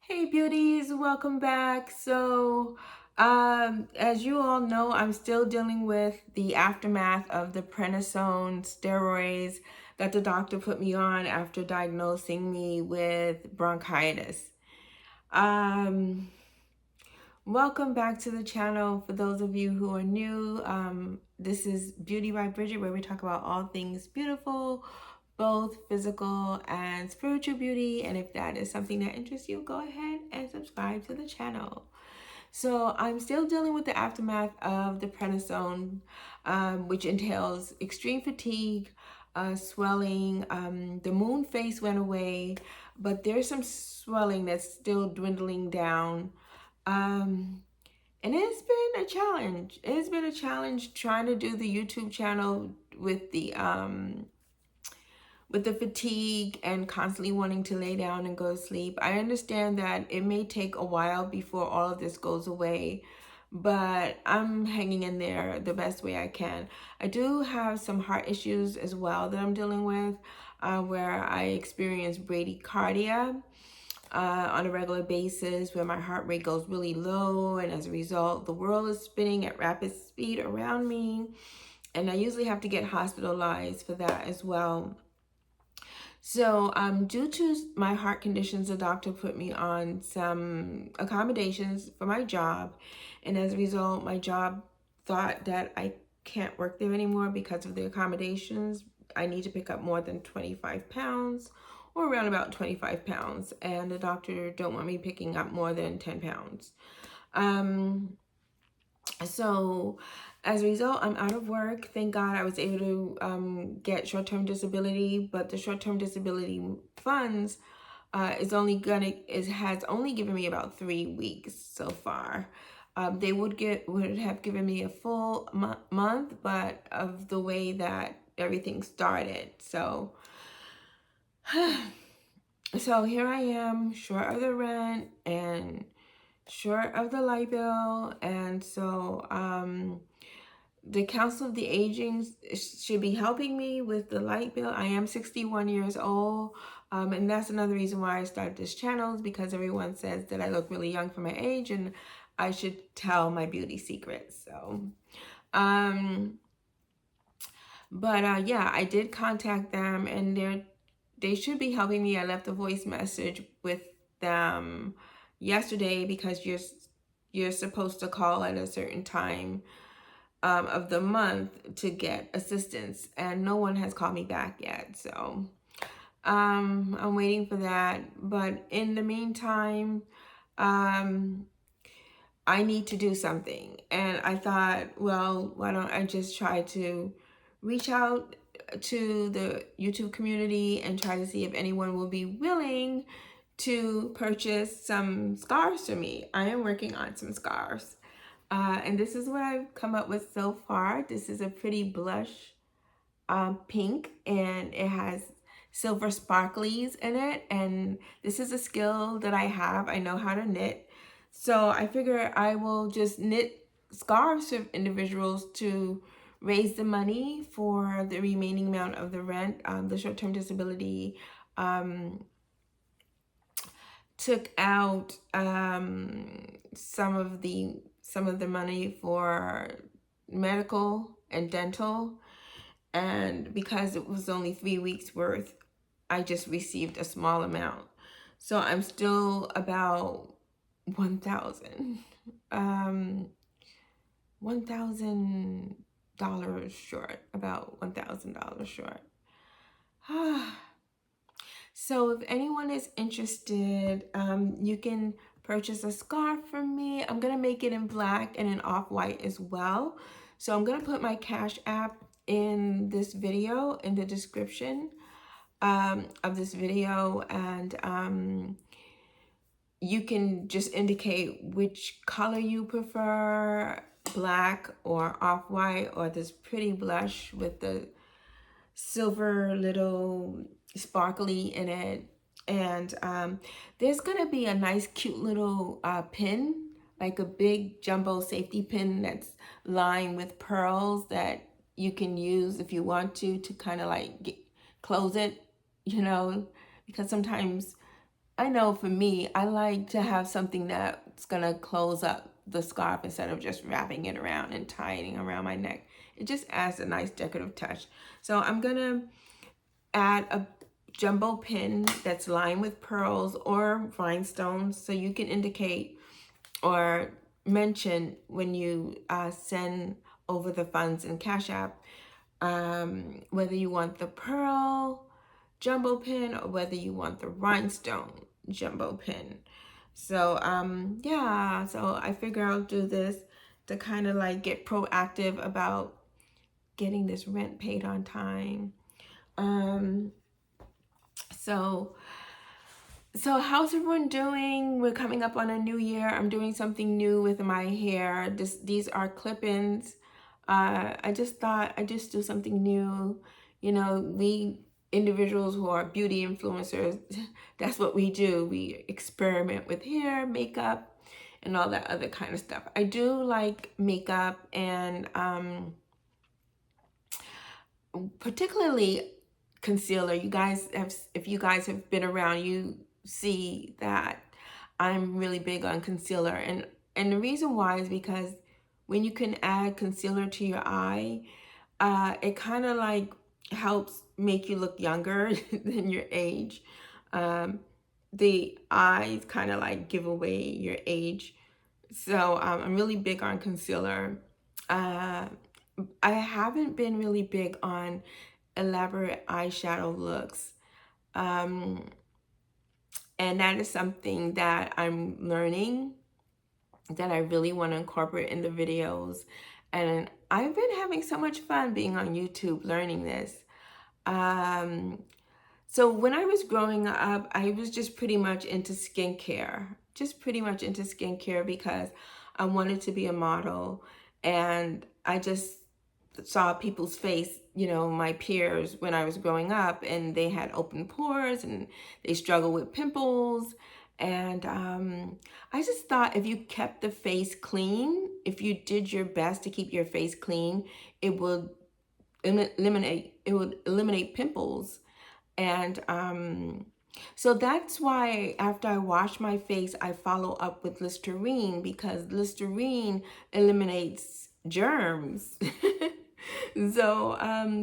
Hey beauties, welcome back. As you all know, I'm still dealing with the aftermath of the prednisone steroids that the doctor put me on after diagnosing me with bronchitis. Um, Welcome back to the channel. For those of you who are new, this is Beauty by Bridget, where we talk about all things beautiful, both physical and spiritual beauty. And if that is something that interests you, go ahead and subscribe to the channel. So I'm still dealing with the aftermath of the prednisone, which entails extreme fatigue, swelling. The moon face went away, but there's some swelling that's still dwindling down. Um, and it's been a challenge. It's been a challenge trying to do the YouTube channel with the fatigue and constantly wanting to lay down and go to sleep. I understand that it may take a while before all of this goes away, but I'm hanging in there the best way I can. I do have some heart issues as well that I'm dealing with, where I experience bradycardia on a regular basis, where my heart rate goes really low, and as a result the world is spinning at rapid speed around me, and I usually have to get hospitalized for that as well. So due to my heart conditions, the doctor put me on some accommodations for my job, and as a result my job thought that I can't work there anymore because of the accommodations. I need to pick up more than 25 pounds, or around about 25 pounds, and the doctor don't want me picking up more than 10 pounds. So as a result, I'm out of work. Thank God I was able to get short-term disability, but the short-term disability funds has only given me about 3 weeks so far. They would have given me a full month, but of the way that everything started. So so here I am, short of the rent and short of the light bill. And so the Council of the Aging should be helping me with the light bill. I am 61 years old, and that's another reason why I started this channel, is because everyone says that I look really young for my age, and I should tell my beauty secrets. So yeah, I did contact them, and they should be helping me. I left a voice message with them yesterday, because you're supposed to call at a certain time of the month to get assistance, and no one has called me back yet. So I'm waiting for that. But in the meantime, I need to do something. And I thought, well, why don't I just try to reach out to the YouTube community and try to see if anyone will be willing to purchase some scarves for me. I am working on some scarves. And this is what I've come up with so far. This is a pretty blush pink, and it has silver sparklies in it. And this is a skill that I have. I know how to knit. So I figure I will just knit scarves for individuals to raise the money for the remaining amount of the rent. The short-term disability took out some of the money for medical and dental, and because it was only 3 weeks worth, I just received a small amount. So I'm still about 1,000 $1,000 short, about $1,000 short. So if anyone is interested, you can purchase a scarf from me. I'm gonna make it in black and in off-white as well. So I'm gonna put my Cash App in this video, in the description of this video, and you can just indicate which color you prefer, black or off-white, or this pretty blush with the silver little sparkly in it. And there's gonna be a nice cute little pin, like a big jumbo safety pin that's lined with pearls, that you can use if you want to kind of like close it, because sometimes I know for me, I like to have something that's gonna close up the scarf instead of just wrapping it around and tying it around my neck. It just adds a nice decorative touch. So I'm gonna add a jumbo pin that's lined with pearls or rhinestones, so you can indicate or mention when you send over the funds in Cash App, whether you want the pearl jumbo pin or whether you want the rhinestone jumbo pin. So yeah, so I figure I'll do this to kind of like get proactive about getting this rent paid on time. Um, so So how's everyone doing? We're coming up on a new year. I'm doing something new with my hair. These are clip-ins. I just thought I'd just do something new. You know, we individuals who are beauty influencers, that's what we do. We experiment with hair, makeup, and all that other kind of stuff. I do like makeup and particularly concealer. You guys have, if you guys have been around, you see that I'm really big on concealer, and the reason why is because when you can add concealer to your eye, it kind of like helps make you look younger than your age. Um, the eyes kind of like give away your age. So I'm really big on concealer. Uh, I haven't been really big on elaborate eyeshadow looks. Um, and that is something that I'm learning, that I really want to incorporate in the videos. And I've been having so much fun being on YouTube learning this. Um, so when I was growing up, I was just pretty much into skincare, because I wanted to be a model, and I just saw people's face, you know, my peers when I was growing up, and they had open pores and they struggled with pimples. And I just thought if you kept the face clean, if you did your best to keep your face clean, it would eliminate pimples. And so that's why after I wash my face, I follow up with Listerine, because Listerine eliminates germs. So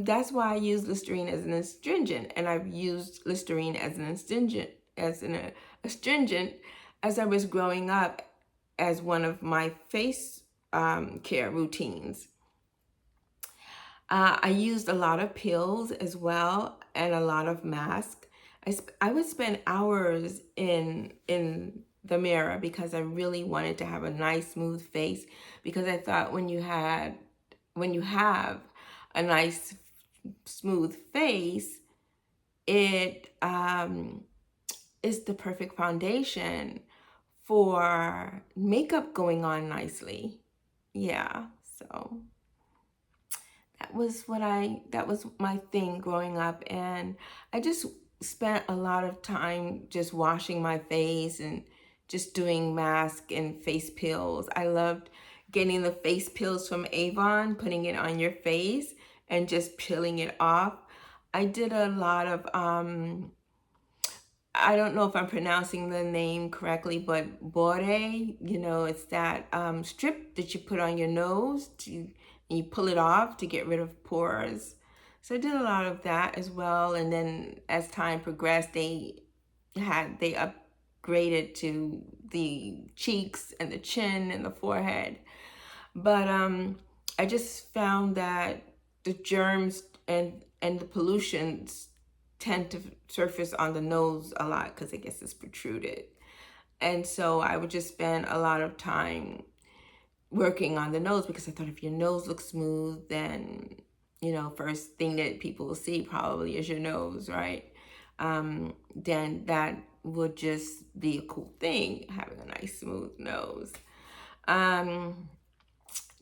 that's why I use Listerine as an astringent, and I've used Listerine as an astringent as I was growing up as one of my face care routines. I used a lot of pills as well, and a lot of masks. I would spend hours in the mirror because I really wanted to have a nice smooth face, because I thought when you have a nice smooth face, it is the perfect foundation for makeup going on nicely. Yeah, so that was my thing growing up, and I just spent a lot of time just washing my face and just doing mask and face peels. I loved getting the face peels from Avon, putting it on your face and just peeling it off. I did a lot of I don't know if I'm pronouncing the name correctly, but bore, you know, it's that strip that you put on your nose and you pull it off to get rid of pores. So I did a lot of that as well. And then as time progressed, they upgraded to the cheeks and the chin and the forehead. But I just found that the germs and the pollutions tend to surface on the nose a lot because I guess it's protruded. And so I would just spend a lot of time working on the nose, because I thought if your nose looks smooth, then, you know, first thing that people will see probably is your nose, right? Then that would just be a cool thing, having a nice smooth nose.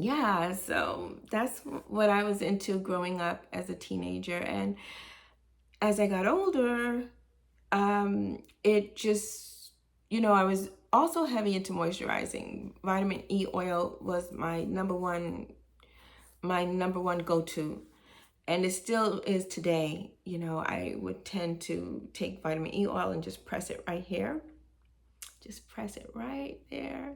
Yeah, so that's what I was into growing up as a teenager. And as I got older, it just, you know, I was also heavy into moisturizing. Vitamin E oil was my number one go-to. And it still is today. You know, I would tend to take vitamin E oil and just press it right here. Just press it right there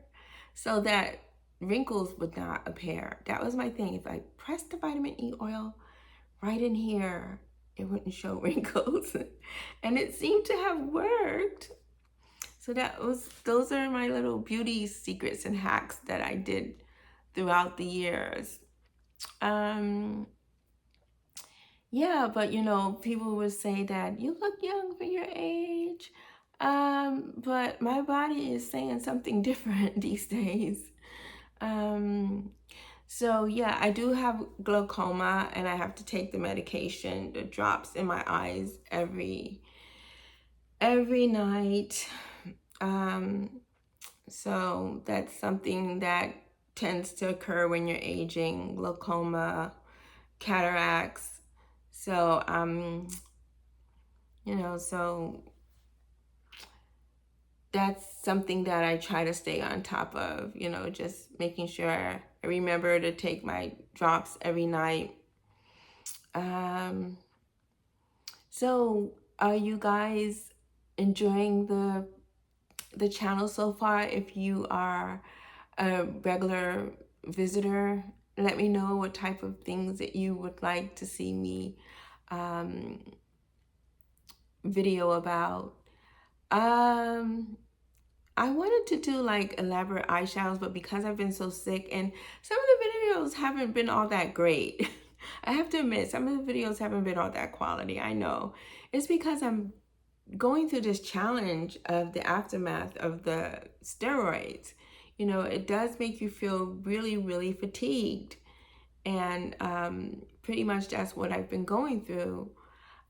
so that wrinkles would not appear. That was my thing. If I pressed the vitamin E oil right in here, it wouldn't show wrinkles. And it seemed to have worked. So those are my little beauty secrets and hacks that I did throughout the years. Yeah, but you know, people would say that you look young for your age. But my body is saying something different these days. So yeah, I do have glaucoma and I have to take the medication, the drops in my eyes every night. So that's something that tends to occur when you're aging, glaucoma, cataracts. So, you know, so that's something that I try to stay on top of, you know, just making sure I remember to take my drops every night. So are you guys enjoying the channel so far? If you are a regular visitor, let me know what type of things that you would like to see me video about. I wanted to do like elaborate eyeshadows, but because I've been so sick and some of the videos haven't been all that great. I have to admit, some of the videos haven't been all that quality. I know. It's because I'm going through this challenge of the aftermath of the steroids. You know, it does make you feel really, really fatigued. And pretty much that's what I've been going through.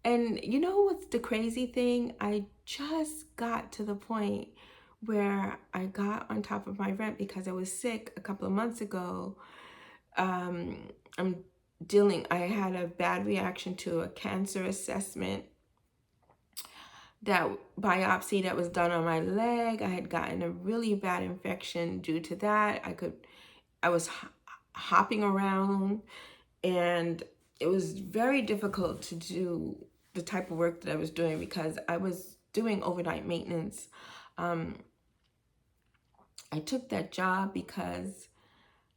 And you know what's the crazy thing? I just got to the point where I got on top of my rent because I was sick a couple of months ago. I had a bad reaction to a cancer assessment, that biopsy that was done on my leg. I had gotten a really bad infection due to that. I was hopping around, and it was very difficult to do the type of work that I was doing because I was doing overnight maintenance. I took that job because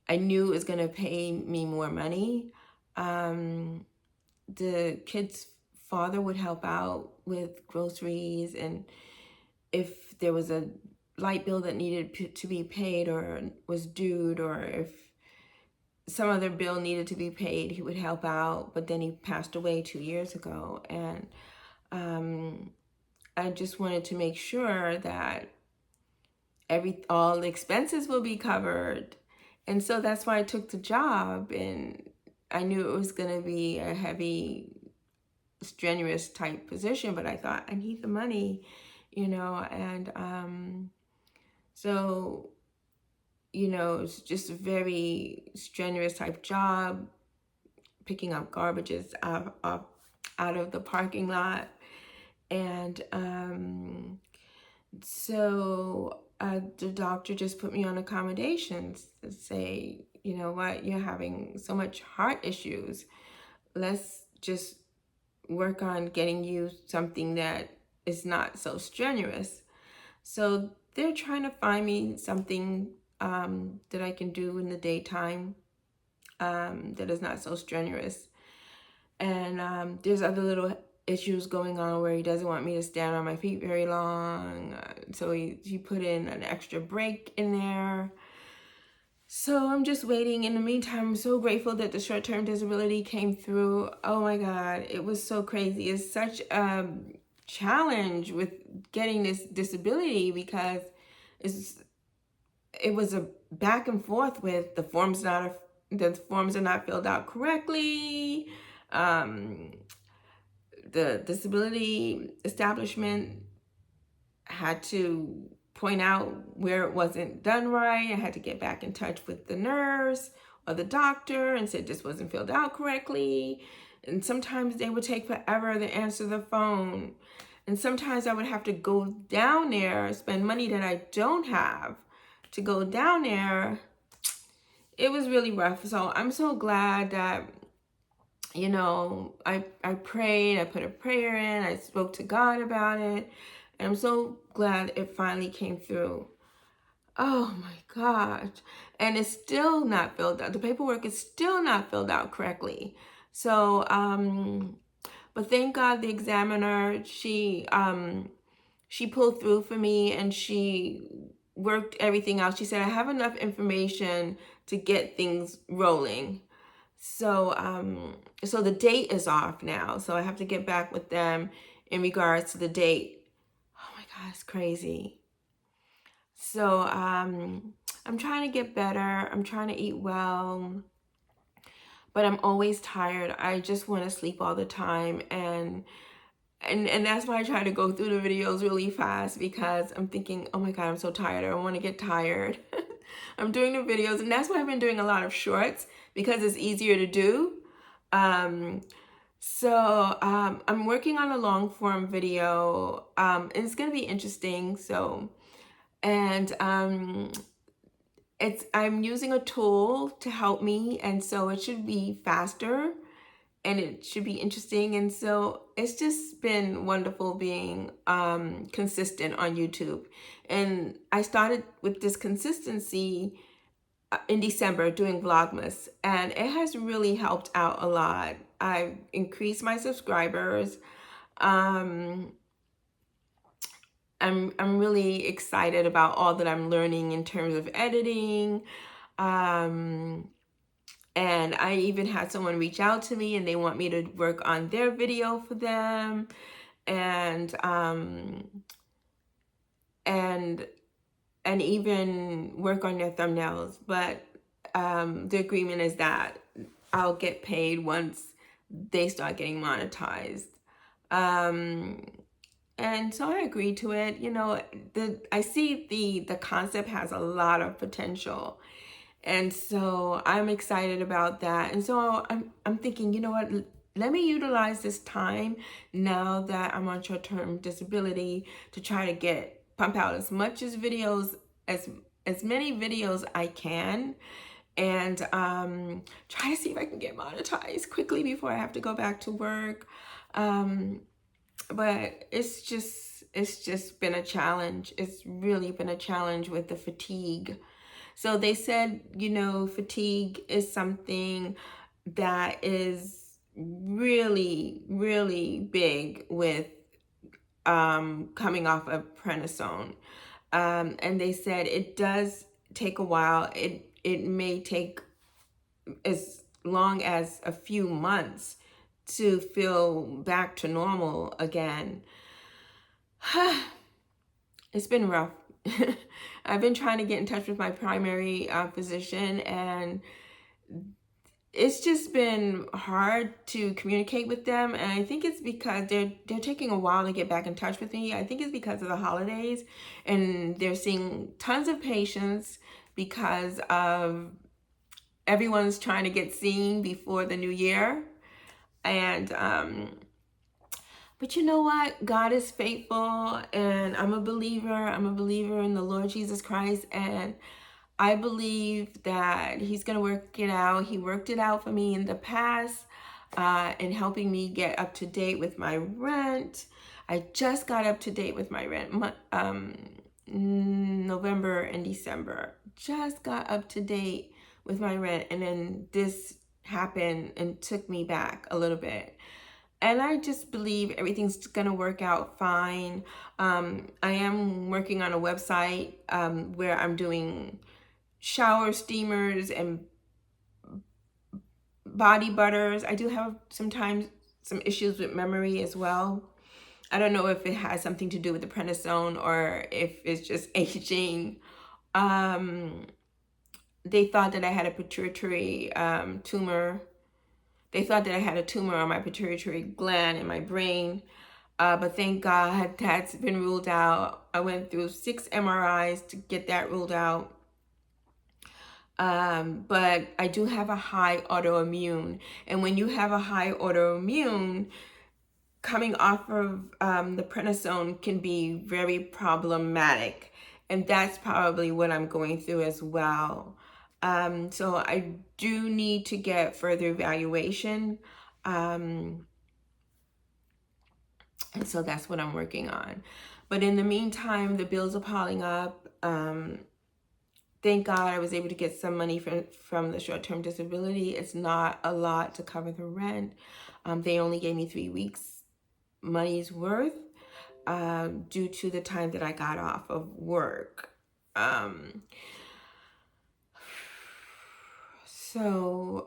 I knew it was going to pay me more money. The kid's father would help out with groceries, and if there was a light bill that needed to be paid or was due, or if some other bill needed to be paid, he would help out. But then he passed away 2 years ago, and I just wanted to make sure that all the expenses will be covered. And so that's why I took the job, and I knew it was going to be a heavy, strenuous type position, but I thought I need the money, you know. And so, you know, it's just a very strenuous type job, picking up garbages out of the parking lot. And so the doctor just put me on accommodations to say, you know what, you're having so much heart issues. Let's just work on getting you something that is not so strenuous. So they're trying to find me something that I can do in the daytime that is not so strenuous. And there's other little issues going on where he doesn't want me to stand on my feet very long. So he put in an extra break in there. So I'm just waiting. In the meantime, I'm so grateful that the short-term disability came through. Oh my God, it was so crazy. It's such a challenge with getting this disability because it was a back and forth with the forms are not filled out correctly. The disability establishment had to point out where it wasn't done right. I had to get back in touch with the nurse or the doctor and said this wasn't filled out correctly. And sometimes they would take forever to answer the phone. And sometimes I would have to go down there, spend money that I don't have to go down there. It was really rough. So I'm so glad that you know, I prayed, I put a prayer in, I spoke to God about it, and I'm so glad it finally came through. Oh my gosh. And it's still not filled out. The paperwork is still not filled out correctly. So, but thank God the examiner, she pulled through for me and she worked everything out. She said, I have enough information to get things rolling. So the date is off now. So I have to get back with them in regards to the date. Oh my God, it's crazy. So I'm trying to get better. I'm trying to eat well, but I'm always tired. I just want to sleep all the time, and that's why I try to go through the videos really fast, because I'm thinking, oh my God, I'm so tired. I don't want to get tired. I'm doing the videos, and that's why I've been doing a lot of shorts, because it's easier to do. I'm working on a long form video, and it's going to be interesting. I'm using a tool to help me, and so it should be faster and it should be interesting. And so it's just been wonderful being consistent on YouTube. And I started with this consistency in December doing Vlogmas, and it has really helped out a lot. I've increased my subscribers. Um, I'm really excited about all that I'm learning in terms of editing. And I even had someone reach out to me and they want me to work on their video for them, and and even work on their thumbnails. But the agreement is that I'll get paid once they start getting monetized. And so I agreed to it. You know, I see the concept has a lot of potential. And so I'm excited about that. And so I'm thinking, you know what, let me utilize this time now that I'm on short-term disability to try to pump out as much as videos, as many videos I can, and try to see if I can get monetized quickly before I have to go back to work. But it's just been a challenge. It's really been a challenge with the fatigue. So they said, you know, fatigue is something that is really, really big with coming off of prednisone. And they said it does take a while. It may take as long as a few months to feel back to normal again. It's been rough. I've been trying to get in touch with my primary physician, and it's just been hard to communicate with them. And I think it's because they're taking a while to get back in touch with me. I think it's because of the holidays, and they're seeing tons of patients because of everyone's trying to get seen before the new year. And but you know what? God is faithful, and I'm a believer. I'm a believer in the Lord Jesus Christ, and I believe that He's going to work it out. He worked it out for me in the past, in helping me get up to date with my rent. I just got up to date with my rent November and December. Just got up to date with my rent, and then this happened and took me back a little bit. And I just believe everything's going to work out fine. I am working on a website where I'm doing shower steamers and body butters. I do have sometimes some issues with memory as well. I don't know if it has something to do with the prednisone or if it's just aging. They thought that I had a pituitary tumor. They thought that I had a tumor on my pituitary gland in my brain. But thank God that's been ruled out. I went through 6 MRIs to get that ruled out. But I do have a high autoimmune. And when you have a high autoimmune, coming off of the prednisone can be very problematic. And that's probably what I'm going through as well. So I do need to get further evaluation. And so that's what I'm working on. But in the meantime, the bills are piling up. Thank God I was able to get some money from the short-term disability. It's not a lot to cover the rent. They only gave me 3 weeks money's worth due to the time that I got off of work. So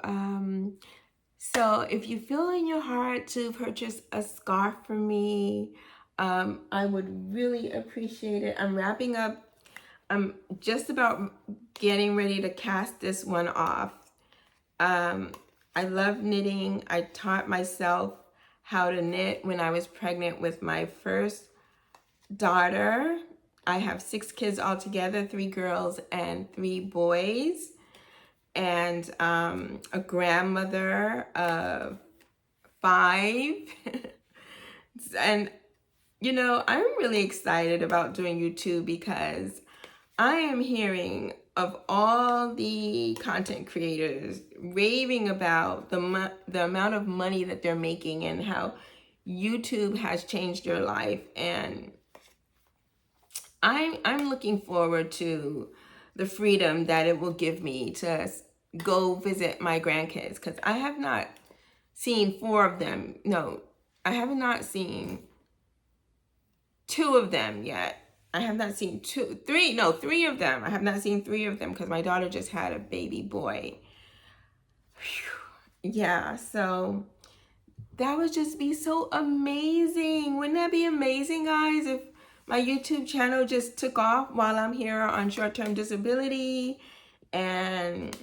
if you feel in your heart to purchase a scarf for me, I would really appreciate it. I'm wrapping up. I'm just about getting ready to cast this one off. I love knitting. I taught myself how to knit when I was pregnant with my first daughter. I have 6 kids altogether, 3 girls and 3 boys, and a grandmother of 5. And you know, I'm really excited about doing YouTube because I am hearing of all the content creators raving about the amount of money that they're making and how YouTube has changed their life. And I'm looking forward to the freedom that it will give me to go visit my grandkids, because I have not seen 4 of them. No, I have not seen 2 of them yet. I have not seen 3 of them. I have not seen 3 of them because my daughter just had a baby boy. Whew. Yeah, so that would just be so amazing. Wouldn't that be amazing, guys, if my YouTube channel just took off while I'm here on short-term disability and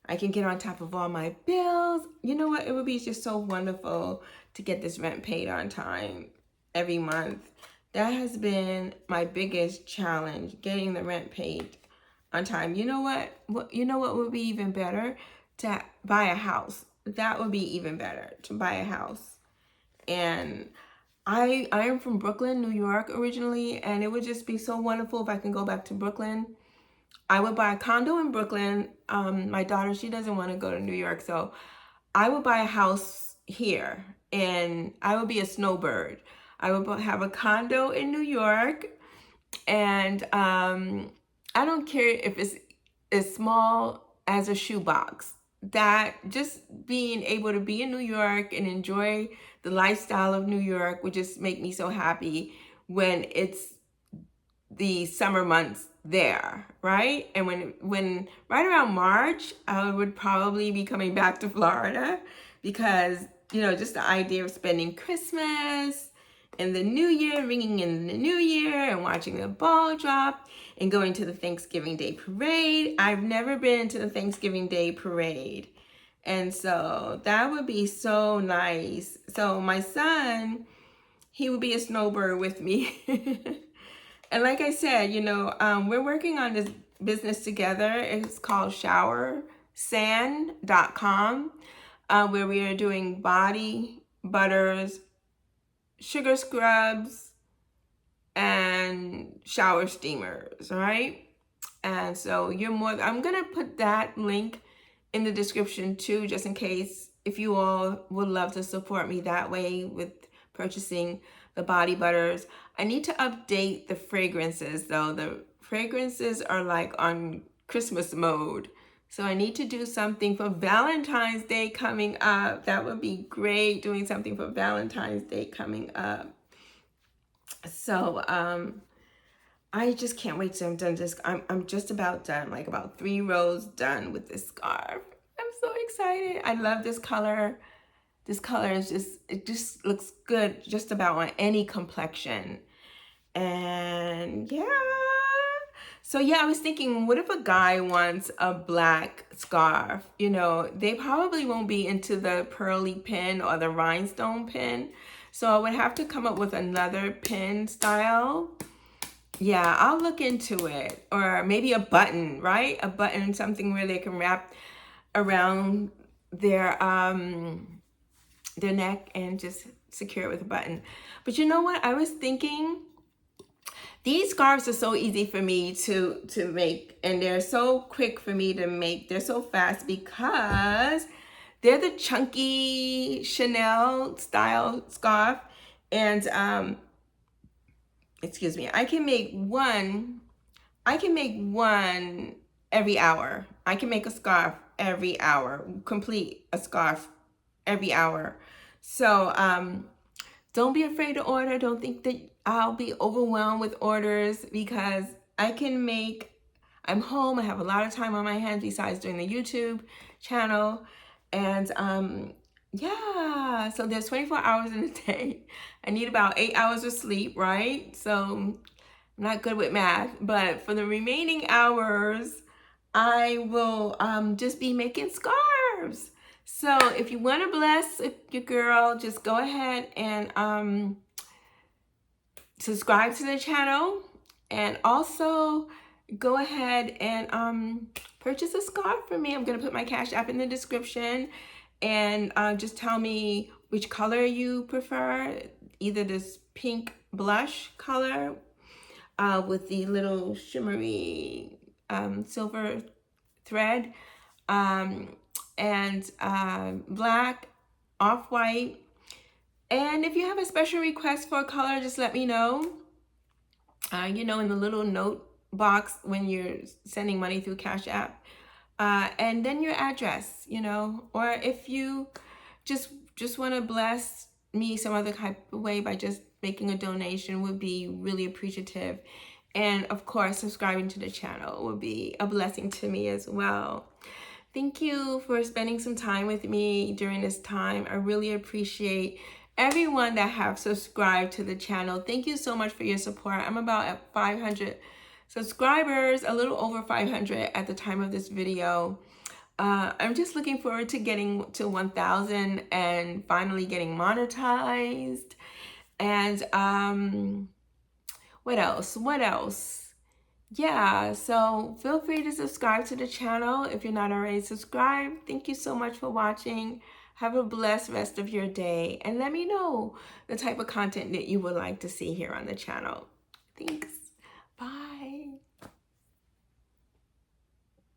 I can get on top of all my bills? You know what? It would be just so wonderful to get this rent paid on time every month. That has been my biggest challenge, getting the rent paid on time. You know what? You know what would be even better? To buy a house. That would be even better, to buy a house. And I am from Brooklyn, New York originally, and it would just be so wonderful if I can go back to Brooklyn. I would buy a condo in Brooklyn. My daughter, she doesn't want to go to New York, so I would buy a house here, and I would be a snowbird. I would have a condo in New York, and I don't care if it's as small as a shoebox. That just being able to be in New York and enjoy the lifestyle of New York would just make me so happy when it's the summer months there, right? And when right around March, I would probably be coming back to Florida because, you know, just the idea of spending Christmas and the New Year, ringing in the New Year and watching the ball drop and going to the Thanksgiving Day parade. I've never been to the Thanksgiving Day parade. And so that would be so nice. So my son, he would be a snowbird with me. And like I said, you know, we're working on this business together. It's called showersand.com, where we are doing body butters, sugar scrubs, and shower steamers, right? And so I'm going to put that link in the description too, just in case, if you all would love to support me that way with purchasing the body butters. I need to update the fragrances though. The fragrances are like on Christmas mode. So I need to do something for Valentine's Day coming up. That would be great, doing something for Valentine's Day coming up. So I just can't wait till I'm done this. I'm just about done, like about 3 rows done with this scarf. I'm so excited. I love this color. This color is it just looks good just about on any complexion. And yeah. So yeah, I was thinking, what if a guy wants a black scarf? You know, they probably won't be into the pearly pin or the rhinestone pin. So I would have to come up with another pin style. Yeah, I'll look into it. Or maybe a button, right? A button, something where they can wrap around their neck and just secure it with a button. But you know what? I was thinking, these scarves are so easy for me to make, and they're so quick for me to make. They're so fast because they're the chunky Chanel style scarf. And excuse me, I can make one every hour. I can make a scarf every hour, complete a scarf every hour. So don't be afraid to order. Don't think that I'll be overwhelmed with orders, because I'm home. I have a lot of time on my hands besides doing the YouTube channel. And yeah, so there's 24 hours in a day. I need about 8 hours of sleep, right? So I'm not good with math, but for the remaining hours, I will just be making scarves. So if you want to bless your girl, just go ahead and subscribe to the channel, and also go ahead and purchase a scarf for me. I'm going to put my Cash App in the description, and just tell me which color you prefer, either this pink blush color with the little shimmery silver thread, and black, off-white. And if you have a special request for a color, just let me know. You know, in the little note box when you're sending money through Cash App. And then your address, you know, or if you just want to bless me some other type of way by just making a donation, would be really appreciative. And of course, subscribing to the channel would be a blessing to me as well. Thank you for spending some time with me during this time. I really appreciate everyone that have subscribed to the channel. Thank you so much for your support. I'm about at 500 subscribers, a little over 500 at the time of this video. I'm just looking forward to getting to 1,000 and finally getting monetized. And what else? Yeah, so feel free to subscribe to the channel if you're not already subscribed. Thank you so much for watching. Have a blessed rest of your day, and let me know the type of content that you would like to see here on the channel. Thanks. Bye.